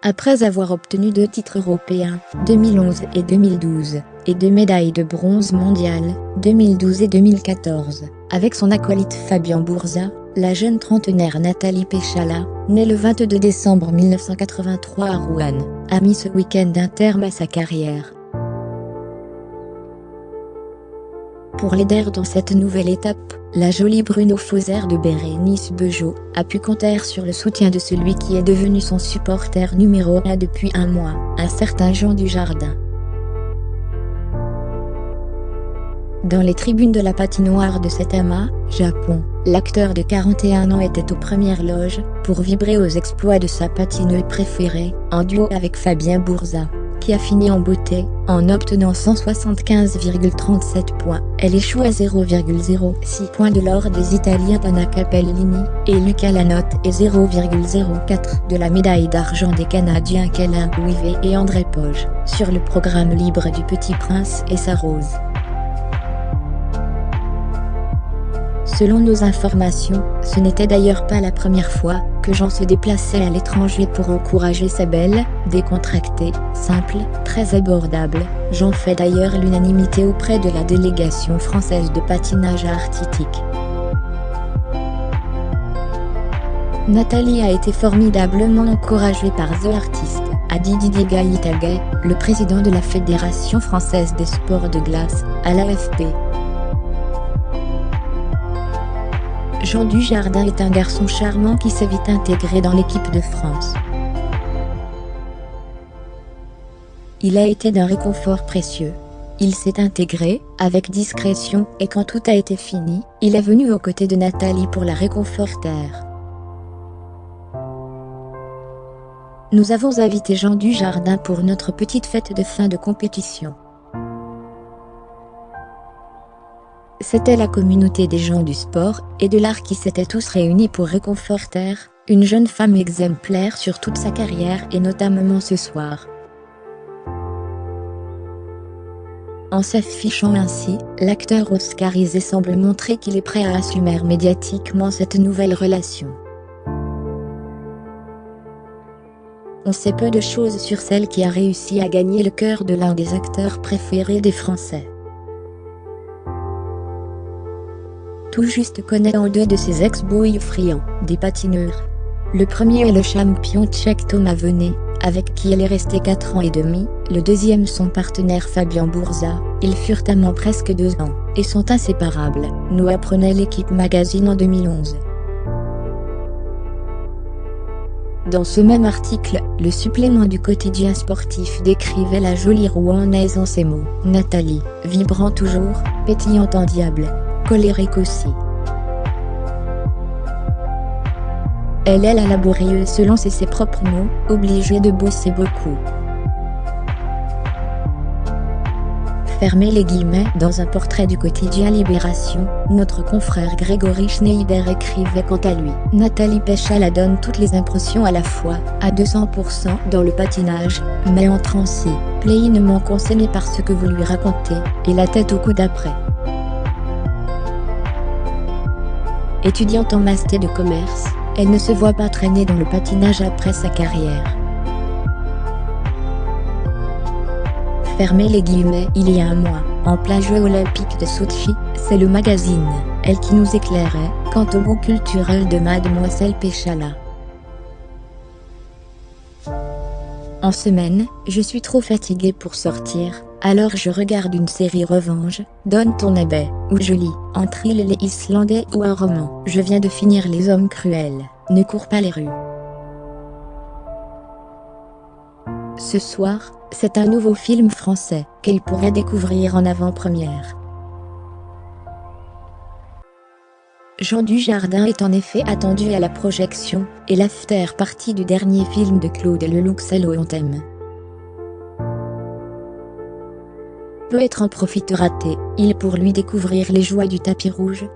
Après avoir obtenu 2 titres européens, 2011 et 2012, et 2 médailles de bronze mondiales, 2012 et 2014, avec son acolyte Fabien Bourza, la jeune trentenaire Nathalie Péchala, née le 22 décembre 1983 à Rouen, a mis ce week-end un terme à sa carrière. Pour l'aider dans cette nouvelle étape, la jolie Bruno Fauzer de Bérénice Bejo a pu compter sur le soutien de celui qui est devenu son supporter numéro 1 depuis un mois, un certain Jean Dujardin. Dans les tribunes de la patinoire de Saitama, Japon, l'acteur de 41 ans était aux premières loges, pour vibrer aux exploits de sa patineuse préférée, en duo avec Fabien Bourza, qui a fini en beauté, en obtenant 175,37 points. Elle échoue à 0,06 points de l'or des Italiens Anna Capellini et Luca Lanotte et 0,04 de la médaille d'argent des Canadiens Kellen Ouivet et André Poge, sur le programme libre du Petit Prince et sa Rose. Selon nos informations, ce n'était d'ailleurs pas la première fois que Jean se déplaçait à l'étranger pour encourager sa belle, décontractée, simple, très abordable. Jean fait d'ailleurs l'unanimité auprès de la délégation française de patinage artistique. Nathalie a été formidablement encouragée par The Artist, a dit Didier Gaïtaguet, le président de la Fédération française des sports de glace, à l'AFP. Jean Dujardin est un garçon charmant qui s'est vite intégré dans l'équipe de France. Il a été d'un réconfort précieux. Il s'est intégré, avec discrétion, et quand tout a été fini, il est venu aux côtés de Nathalie pour la réconforter. Nous avons invité Jean Dujardin pour notre petite fête de fin de compétition. C'était la communauté des gens du sport et de l'art qui s'étaient tous réunis pour réconforter une jeune femme exemplaire sur toute sa carrière et notamment ce soir. En s'affichant ainsi, l'acteur oscarisé semble montrer qu'il est prêt à assumer médiatiquement cette nouvelle relation. On sait peu de choses sur celle qui a réussi à gagner le cœur de l'un des acteurs préférés des Français. Tout juste connaît en deux de ses ex-boyfriends, des patineurs. Le premier est le champion tchèque Thomas Venet, avec qui elle est restée 4 ans et demi, le deuxième son partenaire Fabien Bourza. Ils furent amants presque 2 ans, et sont inséparables, nous apprenait l'équipe magazine en 2011. Dans ce même article, le supplément du quotidien sportif décrivait la jolie Rouennaise en ces mots. Nathalie, vibrant toujours, pétillante en diable, colérique aussi. Elle est la laborieuse selon ses propres mots, obligée de bosser beaucoup. Fermez les guillemets. Dans un portrait du quotidien Libération, notre confrère Grégory Schneider écrivait quant à lui. Nathalie Péchala donne toutes les impressions à la fois, à 200% dans le patinage, mais en transi, pleinement concernée par ce que vous lui racontez, et la tête au coude après. Étudiante en master de commerce, elle ne se voit pas traîner dans le patinage après sa carrière. Fermez les guillemets. Il y a un mois, en plein jeu olympique de Sochi, c'est le magazine Elle qui nous éclairait quant au goût culturel de Mademoiselle Péchala. En semaine, je suis trop fatiguée pour sortir, alors je regarde une série Revanche, Downton Abbey, où je lis un thriller islandais ou un roman. Je viens de finir Les Hommes Cruels, ne cours pas les rues. Ce soir, c'est un nouveau film français qu'elle pourrait découvrir en avant-première. Jean Dujardin est en effet attendu à la projection et l'after-party du dernier film de Claude Lelouch Anthem. Peut être en profitera-t-il pour lui découvrir les joies du tapis rouge.